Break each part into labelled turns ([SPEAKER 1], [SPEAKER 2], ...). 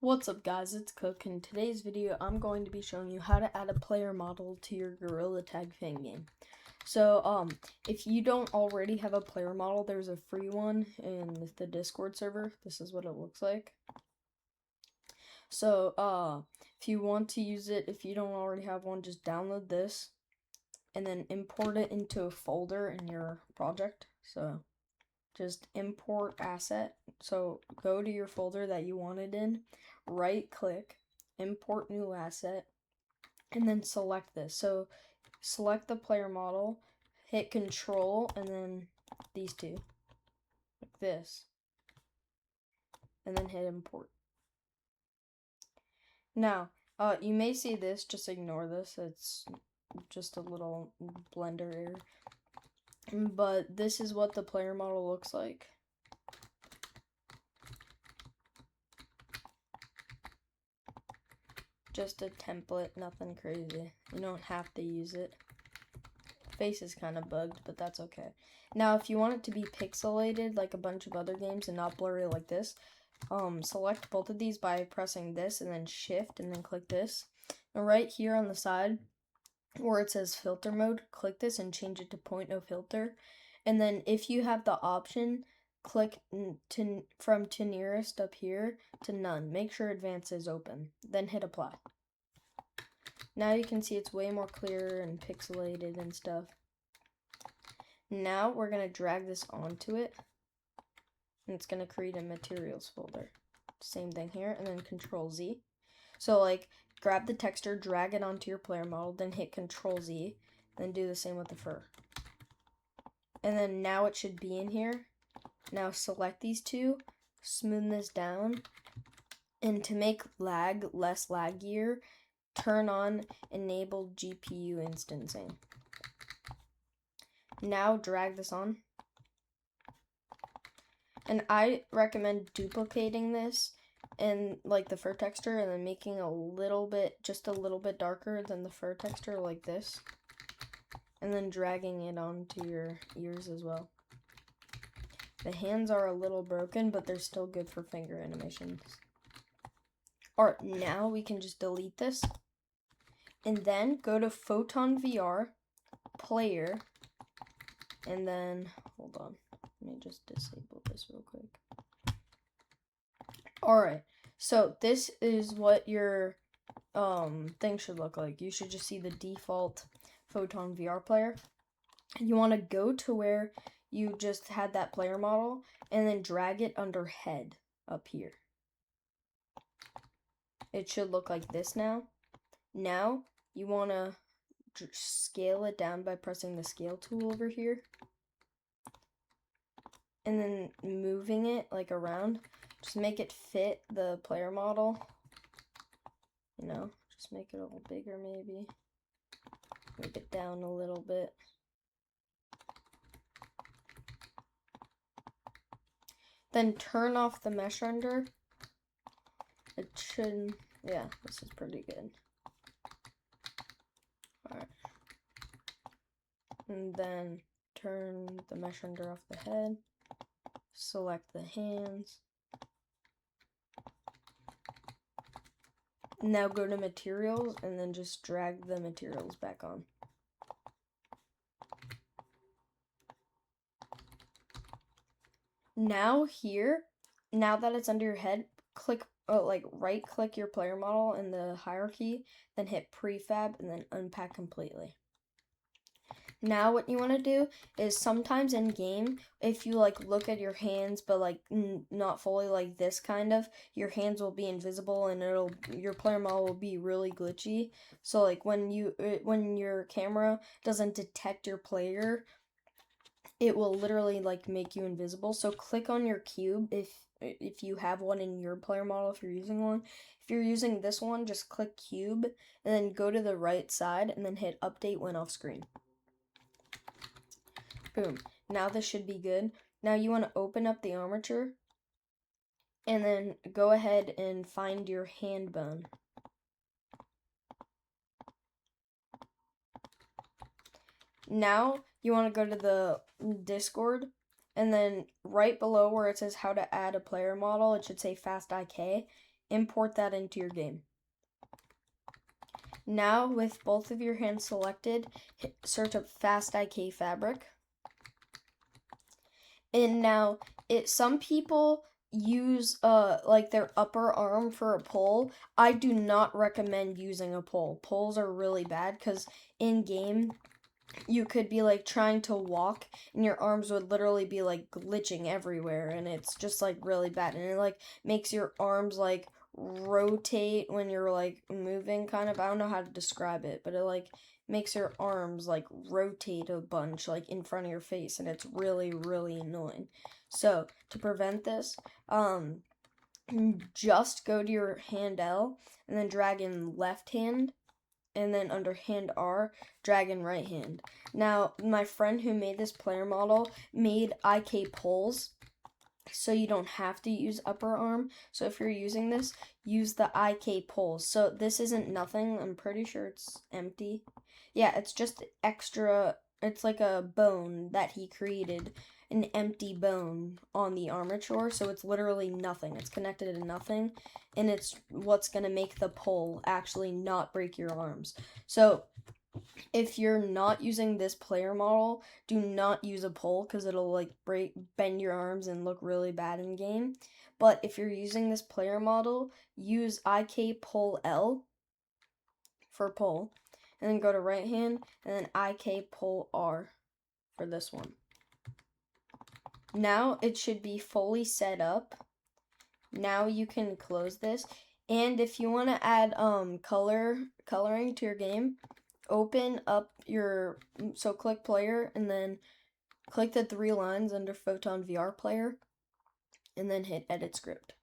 [SPEAKER 1] What's up guys, it's Cook. In today's video I'm going to be showing you how to add a player model to your Gtag fan game. So if you don't already have a player model, there's a free one in the Discord server. This is what it looks like. So if you want to use it, if you don't already have one, just download this and then import it into a folder in your project. So just import asset. So go to your folder that you want it in, right click, import new asset, and then select this. So select the player model, hit control, and then these two, like this, and then hit import. Now, you may see this, just ignore this, it's just a little Blender error. But this is what the player model looks like. Just a template, nothing crazy. You don't have to use it. Face is kind of bugged, but that's okay. Now, if you want it to be pixelated like a bunch of other games and not blurry like this, select both of these by pressing this and then shift and then click this. And right here on the side where it says filter mode, click this and change it to point no filter. And then if you have the option, click from to nearest up here to none. Make sure advanced is open. Then hit apply. Now you can see it's way more clear and pixelated and stuff. Now we're going to drag this onto it. And it's going to create a materials folder. Same thing here. And then Control Z. So like grab the texture, drag it onto your player model, then hit Control Z. Then do the same with the fur. And then now it should be in here. Now select these two, smooth this down, and to make lag less laggier, turn on enable GPU instancing. Now drag this on. And I recommend duplicating this and like the fur texture and then making just a little bit darker than the fur texture like this. And then dragging it onto your ears as well. The hands are a little broken, but they're still good for finger animations. Alright, now we can just delete this. And then go to Photon VR, player, and then, hold on, let me just disable this real quick. Alright, so this is what your thing should look like. You should just see the default Photon VR player. You want to go to where you just had that player model and then drag it under head up here. It should look like this now. Now you want to scale it down by pressing the scale tool over here and then moving it like around. Just make it fit the player model, you know, just make it a little bigger maybe, make it down a little bit. Then turn off the mesh render. It should, yeah, this is pretty good. Alright. And then turn the mesh render off the head. Select the hands. Now go to materials and then just drag the materials back on. Now here, now that it's under your head, right click your player model in the hierarchy, then hit prefab and then unpack completely. Now what you want to do is sometimes in game, if you like look at your hands but like not fully like this kind of, your hands will be invisible and your player model will be really glitchy. So like when your camera doesn't detect your player, it will literally like make you invisible. So click on your cube if you have one in your player model, if you're using one. If you're using this one, just click cube and then go to the right side and then hit update when off screen. Boom. Now this should be good. Now you want to open up the armature and then go ahead and find your hand bone. Now you want to go to the Discord and then right below where it says how to add a player model, it should say fast IK. import that into your game. Now, with both of your hands selected, search up Fast IK Fabric. And now, some people use like their upper arm for a pull. I do not recommend using a pull. Pulls are really bad because in game you could be like trying to walk and your arms would literally be like glitching everywhere, and it's just like really bad, and it like makes your arms like rotate when you're like moving, kind of. I don't know how to describe it, but it like makes your arms like rotate a bunch like in front of your face, and it's really really annoying. So to prevent this, just go to your hand L and then drag in left hand, and then under hand R, drag in right hand. Now, my friend who made this player model made IK pulls, so you don't have to use upper arm. So if you're using this, use the IK pulls. So this isn't nothing. I'm pretty sure it's empty. Yeah, it's just extra. It's like a bone that he created, an empty bone on the armature. So it's literally nothing. It's connected to nothing, and it's what's going to make the pull actually not break your arms. So if you're not using this player model, do not use a pull because it'll like bend your arms and look really bad in game. But if you're using this player model, use IK pull L for pull, and then go to right hand, and then IK pull R for this one. Now it should be fully set up. Now you can close this, and if you want to add coloring to your game, open up click player, and then click the 3 lines under Photon VR player, and then hit edit script.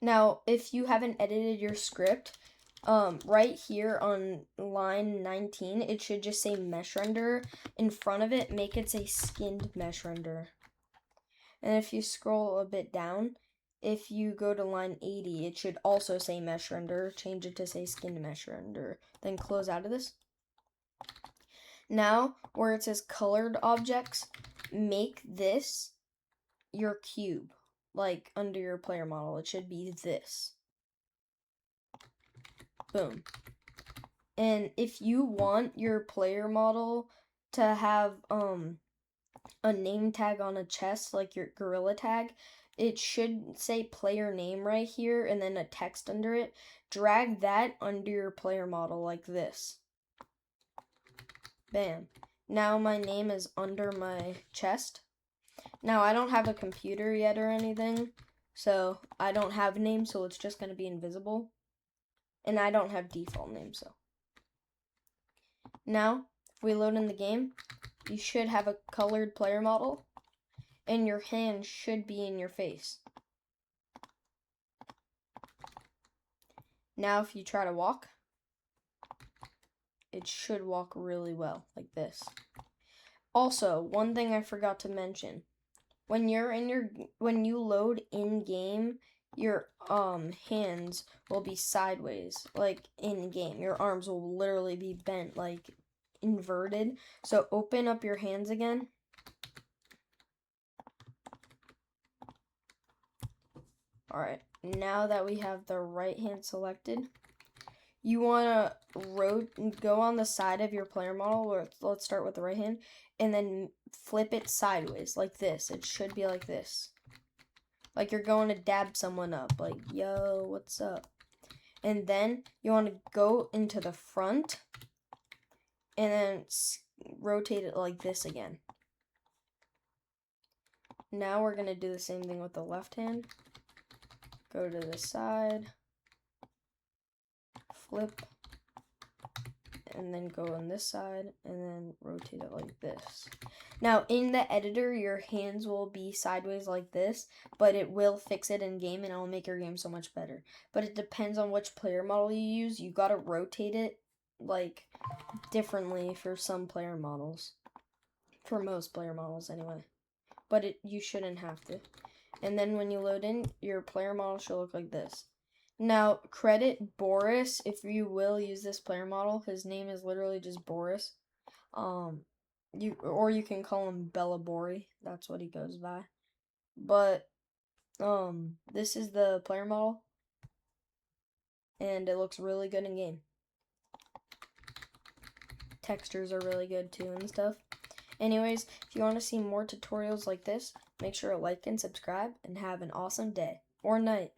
[SPEAKER 1] Now, if you haven't edited your script, right here on line 19, it should just say mesh render. In front of it, make it say skinned mesh render. And if you scroll a bit down, if you go to line 80, it should also say mesh render. Change it to say skinned mesh render. Then close out of this. Now, where it says colored objects, make this your cube, like under your player model. It should be this. Boom. And if you want your player model to have a name tag on a chest, like your gorilla tag, it should say player name right here and then a text under it. Drag that under your player model like this. Bam. Now my name is under my chest. Now I don't have a computer yet or anything, so I don't have a name, so it's just going to be invisible. And I don't have default name, so. Now, if we load in the game, you should have a colored player model, and your hand should be in your face. Now, if you try to walk, it should walk really well, like this. Also, one thing I forgot to mention. When you load in game, your hands will be sideways, like in game. Your arms will literally be bent, like inverted. So open up your hands again. Alright, now that we have the right hand selected, you want to go on the side of your player model, or let's start with the right hand, and then flip it sideways, like this. It should be like this. Like you're going to dab someone up, like, yo, what's up? And then you want to go into the front, and then rotate it like this again. Now we're going to do the same thing with the left hand. Go to the side, flip, and then go on this side, and then rotate it like this. Now, in the editor, your hands will be sideways like this, but it will fix it in game, and it will make your game so much better. But it depends on which player model you use. You gotta rotate it, like, differently for some player models. For most player models, anyway. But you shouldn't have to. And then when you load in, your player model should look like this. Now, credit Boris if you will use this player model. His name is literally just Boris. You can call him Bella Bori. That's what he goes by. But This is the player model, and it looks really good in game. Textures are really good too and stuff. Anyways, if you want to see more tutorials like this, make sure to like and subscribe, and have an awesome day or night.